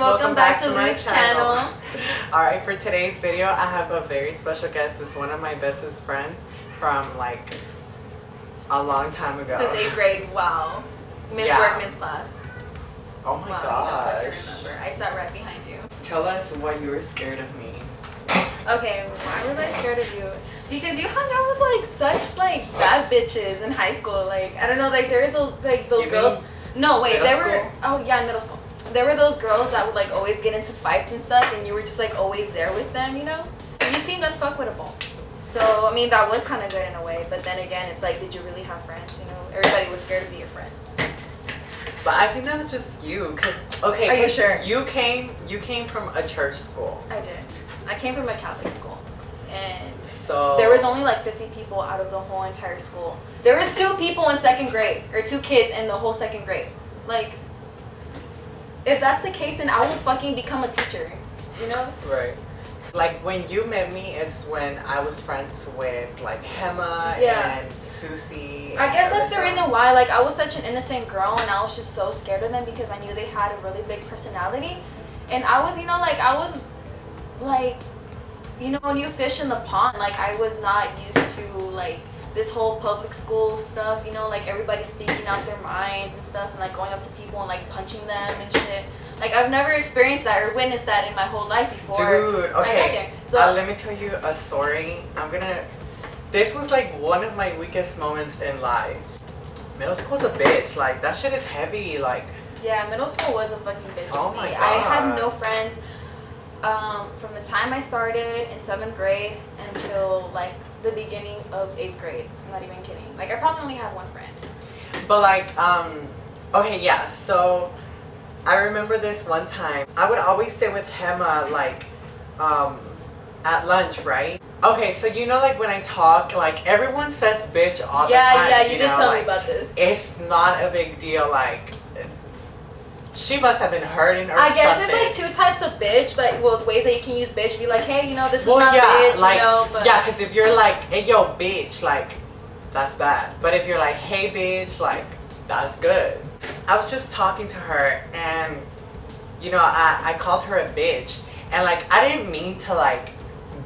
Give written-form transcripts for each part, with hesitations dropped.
welcome back to Lou's channel. Alright, for today's video, I have a very special guest. It's one of my bestest friends from like a long time ago. Since 8th grade, wow. Miss Workman's class. Oh my gosh. I remember. I sat right behind you. Tell us why you were scared of me. Okay, why was I scared of you? Because you hung out with like such like bad bitches in high school. Like, I don't know, like there's those like those girls. No, wait, there were. Oh yeah, in middle school. There were those girls that would like always get into fights and stuff, and you were just like always there with them, you know? You seemed unfuckwittable. So I mean, that was kind of good in a way, but then again, it's like, did you really have friends? You know, everybody was scared to be your friend. But I think that was just you, cause okay. Are you sure? You came from a church school. I did. I came from a Catholic school, and so there was only like 50 people out of the whole entire school. There was 2 people in 2nd grade, or 2 kids in the whole 2nd grade. Like, if that's the case, then I will fucking become a teacher, you know? Right. Like, when you met me is when I was friends with, like, Hema and Susie. I guess that's the reason why, like, I was such an innocent girl, and I was just so scared of them because I knew they had a really big personality. And I was, you know, like, I was, like, you know, when you fish in the pond, like, I was not used to, like, this whole public school stuff, you know, like everybody speaking out their minds and stuff, and like going up to people and like punching them and shit. Like, I've never experienced that or witnessed that in my whole life before. Dude, okay. So let me tell you a story. This was like one of my weakest moments in life. Middle school's a bitch. Like, that shit is heavy. Like, yeah, middle school was a fucking bitch to me. My God. I had no friends from the time I started in 7th grade until like the beginning of 8th grade. I'm not even kidding. Like, I probably only had one friend. But like, okay, yeah, so I remember this one time. I would always sit with Hema, like, at lunch, right? Okay, so you know, like, when I talk, like, everyone says bitch all the time. Yeah, you did know? tell like, me about this. It's not a big deal, like, she must have been hurting or I guess something. there's like 2 types of bitch, like, well, ways that you can use bitch. Be like, hey, you know, this is not bitch, like, you know, but yeah, because if you're like, hey, yo, bitch, like, that's bad. But if you're like, hey, bitch, like, that's good. I was just talking to her, and, you know, I called her a bitch. And, like, I didn't mean to, like,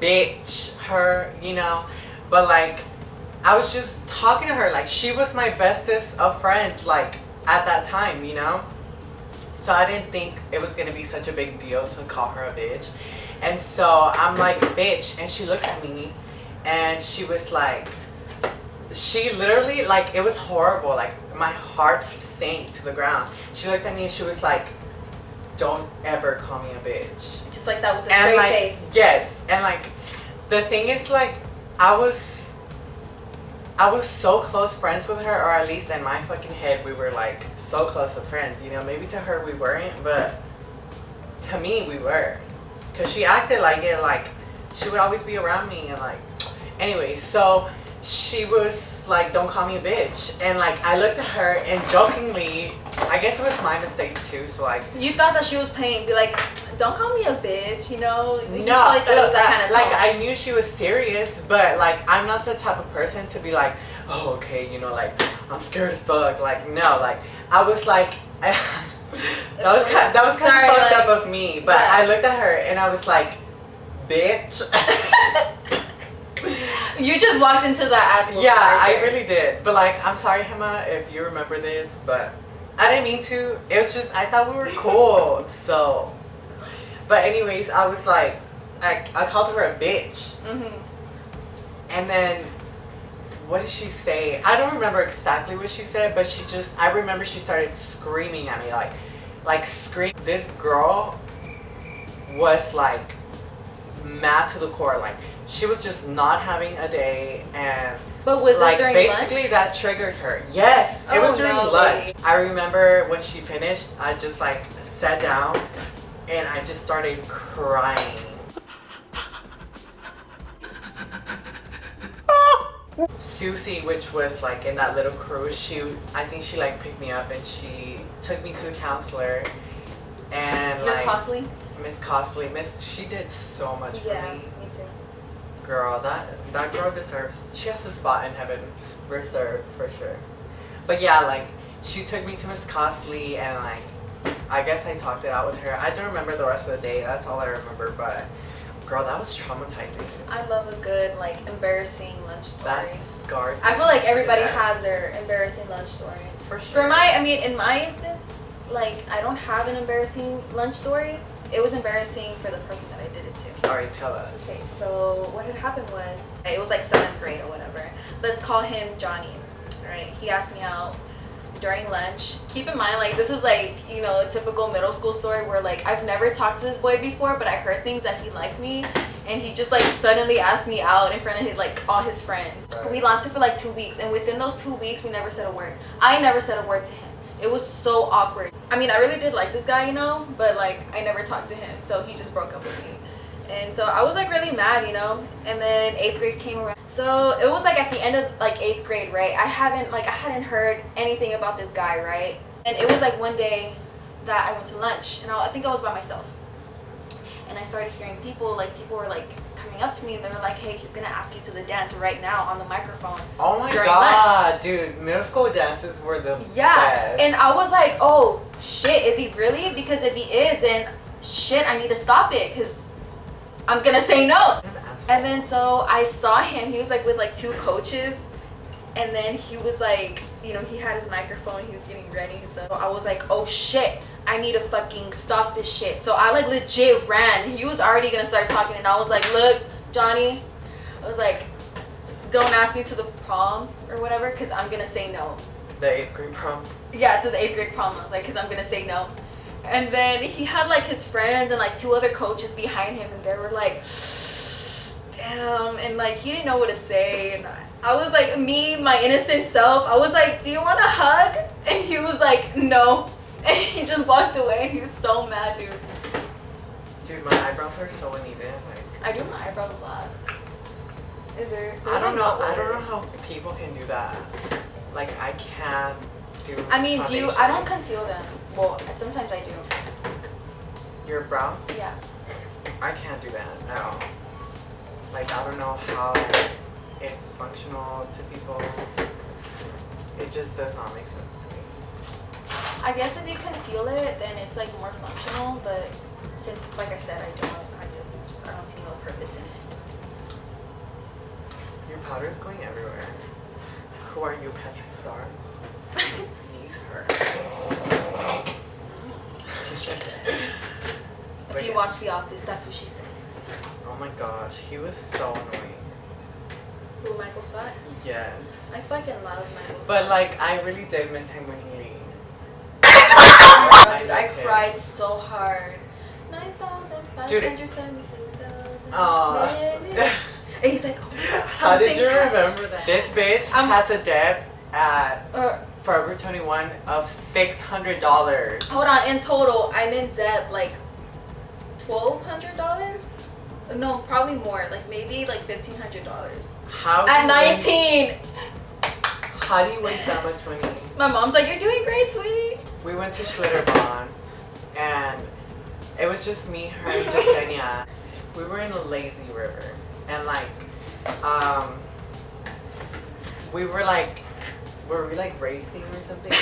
bitch her, you know. But, like, I was just talking to her. Like, she was my bestest of friends, like, at that time, you know. So I didn't think it was going to be such a big deal to call her a bitch. And so I'm like, bitch. And she looks at me, and she was like, she literally, like, it was horrible. Like, my heart sank to the ground. She looked at me and she was like, don't ever call me a bitch. Just like that with a straight like, face. Yes. And like, the thing is, like, I was so close friends with her, or at least in my fucking head, we were like so close of friends, you know. Maybe to her we weren't, but to me we were, because she acted like it, like she would always be around me. And like, anyway, so she was like, don't call me a bitch. And like, I looked at her and jokingly, I guess it was my mistake too, so like, you thought that she was playing, be like, don't call me a bitch, you know? No, like that was that kind of like, I knew she was serious, but like, I'm not the type of person to be like, oh, okay, you know, like, I'm scared as fuck. Like, no, like, I was like, that was kind of fucked up of me. But yeah. I looked at her and I was like, bitch. You just walked into that ass. Yeah, I really did. But like, I'm sorry, Hema, if you remember this, but I didn't mean to. It was just, I thought we were cool. So, but anyways, I was like, I called her a bitch. And then, what did she say? I don't remember exactly what she said, but I remember she started screaming at me, like scream. This girl was like mad to the core. Like, she was just not having a day, and but was like, this during basically lunch? That triggered her. Yes, it was during lunch. I remember when she finished, I just like sat down and I just started crying. Susie, which was like in that little crew, I think she like picked me up and she took me to the counselor. And Miss Costley, she did so much for me. Yeah, me too. Girl, that girl deserves, she has a spot in heaven reserved for sure. But yeah, like, she took me to Miss Costley, and like, I guess I talked it out with her. I don't remember the rest of the day. That's all I remember. But girl, that was traumatizing. I love a good like embarrassing lunch story. That scarred. I feel like everybody Yeah. has their embarrassing lunch story. For sure. In my instance, like I don't have an embarrassing lunch story. It was embarrassing for the person that I did it to. Alright, tell us. Okay, so what had happened was, it was like 7th grade or whatever. Let's call him Johnny. Alright, he asked me out during lunch. Keep in mind, like, this is like, you know, a typical middle school story where like I've never talked to this boy before, but I heard things that he liked me, and he just like suddenly asked me out in front of his, like, all his friends. Right. We lasted for like 2 weeks, and within those 2 weeks we never said a word. I never said a word to him. It was so awkward. I mean, I really did like this guy, you know, but like I never talked to him, so he just broke up with me. And so I was like really mad, you know. And then 8th grade came around. So it was like at the end of like 8th grade, right? I hadn't heard anything about this guy, right? And it was like one day that I went to lunch, and I think I was by myself. And I started hearing people were like coming up to me, and they were like, "Hey, he's gonna ask you to the dance right now on the microphone." Oh my during god, lunch. dude! Middle school dances were the Yeah, best. and I was like, "Oh shit, is he really? Because if he is, then shit, I need to stop it, because I'm gonna say no." And then so I saw him. He was like with like 2 coaches, and then he was like, you know, he had his microphone. He was getting ready. So I was like, "Oh shit, I need to fucking stop this shit." So I like legit ran. He was already gonna start talking, and I was like, "Look, Johnny," I was like, "don't ask me to the prom or whatever, because I'm gonna say no." The 8th grade prom. Yeah, to the 8th grade prom. I was like, because I'm gonna say no. And then he had like his friends and like 2 other coaches behind him, and they were like, damn, and like he didn't know what to say. And I was like, me, my innocent self, I was like, "Do you want a hug?" And he was like, "No." And he just walked away. He was so mad, dude. Dude, my eyebrows are so uneven. Like, I do my eyebrows last. Is there? I don't know how people can do that. Like, I can't do. I mean, foundation. I don't conceal them. Well, sometimes I do. Your brows? Yeah. I can't do that at all. Like, I don't know how it's functional to people. It just does not make sense to me. I guess if you conceal it, then it's like more functional. But since, like I said, I don't. I just I don't see no purpose in it. Your powder is going everywhere. Who are you, Patrick Star? Knees hurt. If you watch The Office, that's what she said. Oh my gosh, he was so annoying. Who, Michael Scott? Yes. I fucking love Michael Scott. But like, I really did miss him when he leave. Dude, I cried so hard. 9,576,000. Aw. And he's like, "Oh my God, How did you something's remember that? This bitch has a debt at Forever 21 of $600. Hold on, in total, I'm in debt like $1,200? No, probably more. Like maybe like $1,500. At 19! How do you waste that much money? My mom's like, "You're doing great, sweetie." We went to Schlitterbahn, and it was just me, her, and Jasenia. We were in a lazy river, and like, were we like racing or something? Or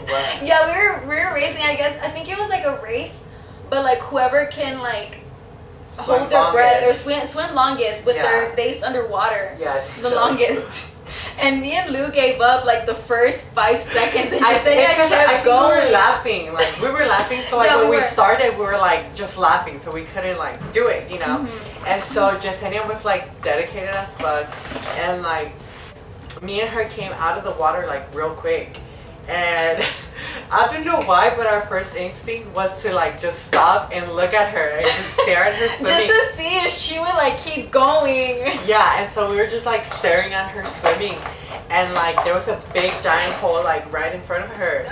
what? Yeah, we were racing. I guess I think it was like a race, but like whoever can like hold their breath or swim longest with their face underwater. Yeah, I think the so. longest. And me and Lou gave up like the first 5 seconds, and I kept think going. we were laughing. Like we were laughing, so like Yeah, when we we were. started, we were like just laughing, so we couldn't like do it, you know. Mm-hmm. And so Jasenia was like dedicated as fuck, and like me and her came out of the water like real quick, and I don't know why, but our first instinct was to like just stop and look at her and just stare at her swimming. Just to see if she would like keep going. Yeah, and so we were just like staring at her swimming, and like there was a big giant hole like right in front of her.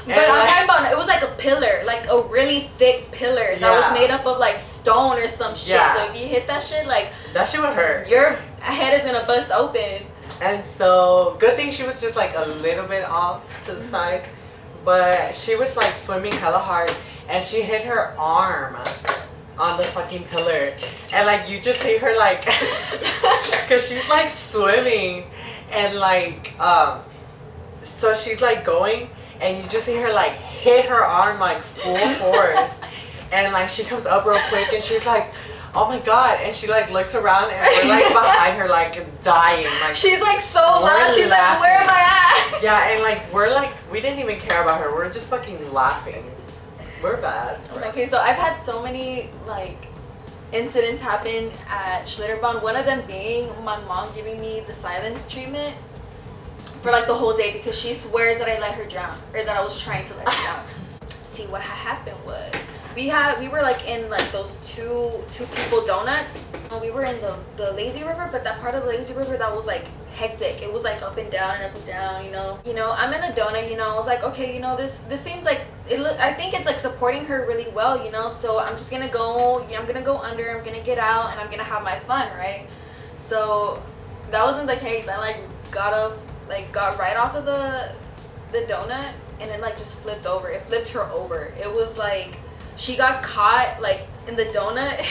But I'm talking about, it was like a pillar, like a really thick pillar that was made up of like stone or some shit. Yeah. So if you hit that shit, like that shit would hurt. your head is gonna bust open. And so, good thing she was just like a little bit off to the side, but she was like swimming hella hard, and she hit her arm on the fucking pillar, and like you just see her like, cause she's like swimming, and like so she's like going, and you just see her like hit her arm like full force, and like she comes up real quick and she's like, oh my god, and she like looks around and we're like behind her like dying, like she's like so loud. She's like, where am I at? Yeah, and like we're like, we didn't even care about her. We're just fucking laughing. We're bad. Okay, so I've had so many like incidents happen at Schlitterbahn. One of them being my mom giving me the silence treatment for like the whole day because she swears that I let her drown, or that I was trying to let her drown. See, what happened was we were like in like those two people donuts. We were in the lazy river, but that part of the lazy river that was like hectic. It was like up and down and up and down, you know. I'm in the donut, you know. I was like, okay, you know, this seems like I think it's like supporting her really well, you know. So I'm just gonna go. I'm gonna go under. I'm gonna get out, and I'm gonna have my fun, right? So that wasn't the case. I like got right off of the donut, and it like just flipped over. It flipped her over. It was like she got caught like in the donut.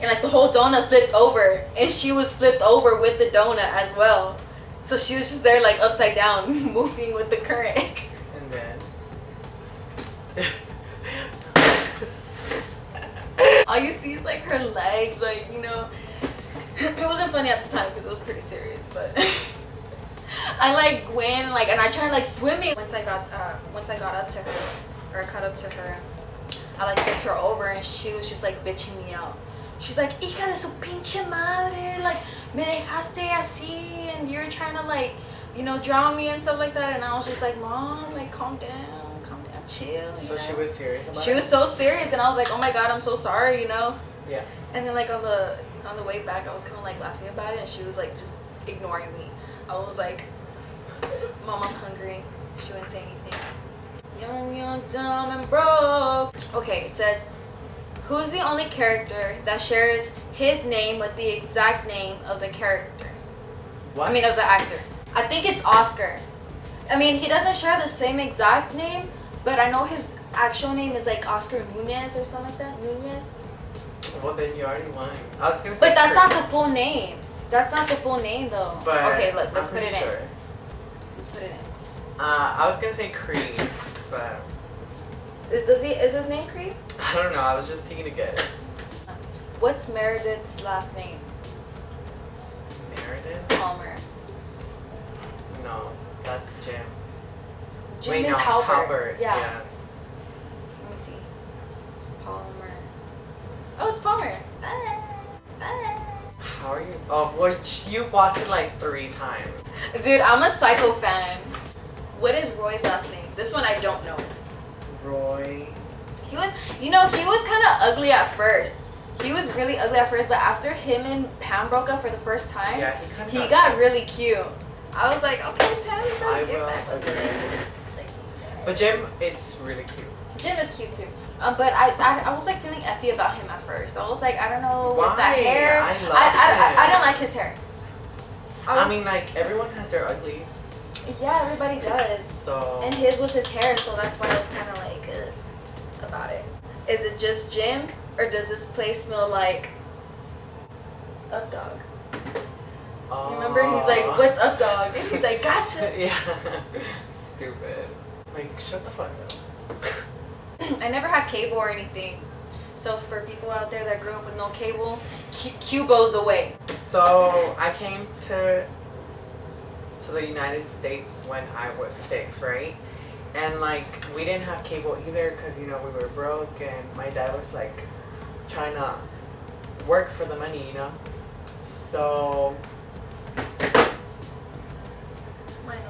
And like the whole donut flipped over, and she was flipped over with the donut as well. So she was just there like upside down, moving with the current. And then all you see is like her legs, like, you know. It wasn't funny at the time because it was pretty serious, but I like went like, and I tried like swimming. Once I got up to her, or I caught up to her, I like flipped her over, and she was just like bitching me out. She's like, hija de su pinche madre, like, me dejaste así, and you're trying to, like, you know, drown me and stuff like that. And I was just like, Mom, like, calm down, chill. So she was serious about it? She was so serious, and I was like, oh my god, I'm so sorry, you know? Yeah. And then, like, on the way back, I was kind of, like, laughing about it, and she was, like, just ignoring me. I was like, Mom, I'm hungry. She wouldn't say anything. Young, dumb, and broke. Okay, it says, who's the only character that shares his name with the exact name of the character? What? I mean, of the actor. I think it's Oscar. I mean, he doesn't share the same exact name, but I know his actual name is like Oscar Nunez or something like that. Nunez. Well, then you already won. I was gonna say. But that's not the full name. That's not the full name, though. But okay, look, let's put it sure. in. Let's put it in. I was gonna say Creed, but. Is his name Creed? I don't know. I was just taking a guess. What's Meredith's last name? Meredith? Palmer. No, that's Jim. Jim Wait, is no, Halbert. Yeah. Yeah. Let me see. Palmer. Oh, it's Palmer. How are you? Oh, well, you watched it like 3 times. Dude, I'm a Psycho fan. What is Roy's last name? This one I don't know. Roy. He was kind of ugly at first. He was really ugly at first, but after him and Pam broke up for the first time, Yeah, he got really cute. I was like, okay, Pam, let's I get will back with agree. her. But Jim is really cute. Jim is cute too. But I was like feeling effy about him at first. I was like, I don't know, Why? with that hair. I love I didn't like his hair. I mean, like, everyone has their uglies. Yeah, everybody does. So. And his was his hair, so that's why I was kind of like about it. Is it just Jim, or does this place smell like Up Dog? Remember, he's like, "What's up, dog?" And he's like, "Gotcha." Yeah. Stupid. Like, shut the fuck up. I never had cable or anything. So for people out there that grew up with no cable, Cubo's the way. So I came to the United States when I was 6, right? And like we didn't have cable either because, you know, we were broke, and my dad was like trying to work for the money, you know. So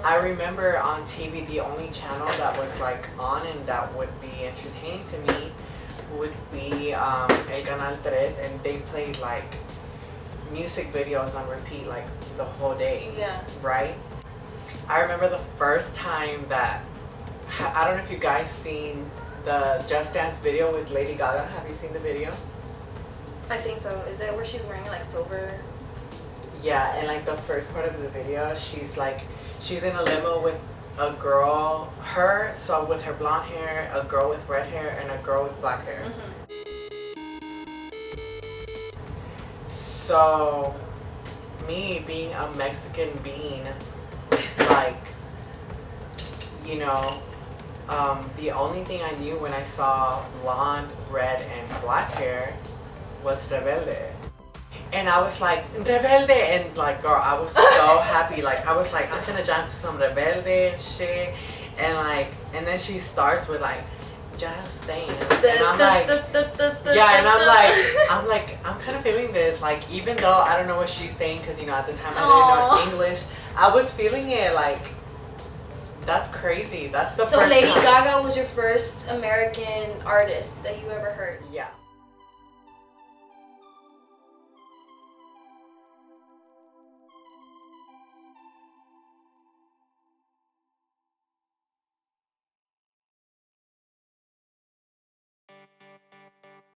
I remember on TV the only channel that was like on and that would be entertaining to me would be El Canal 3, and they played like music videos on repeat like the whole day. Yeah. Right? I remember the first time that, I don't know if you guys seen the Just Dance video with Lady Gaga. Have you seen the video? I think so. Is it where she's wearing like silver? Yeah, and like the first part of the video, she's in a limo with a girl, so with her blonde hair, a girl with red hair, and a girl with black hair. So, me being a Mexican being, like, you know, The only thing I knew when I saw blonde, red, and black hair was Rebelde. And I was like, Rebelde! And like, girl, I was so happy. Like, I was like, I'm gonna jump to some Rebelde and shit. And like, and then she starts with like, just dance. And I'm like, yeah, and I'm like, I'm kind of feeling this. Like, even though I don't know what she's saying, because, you know, at the time I didn't know English, I was feeling it. Like, that's crazy. That's the So first Lady time. Gaga was your first American artist that you ever heard? Yeah.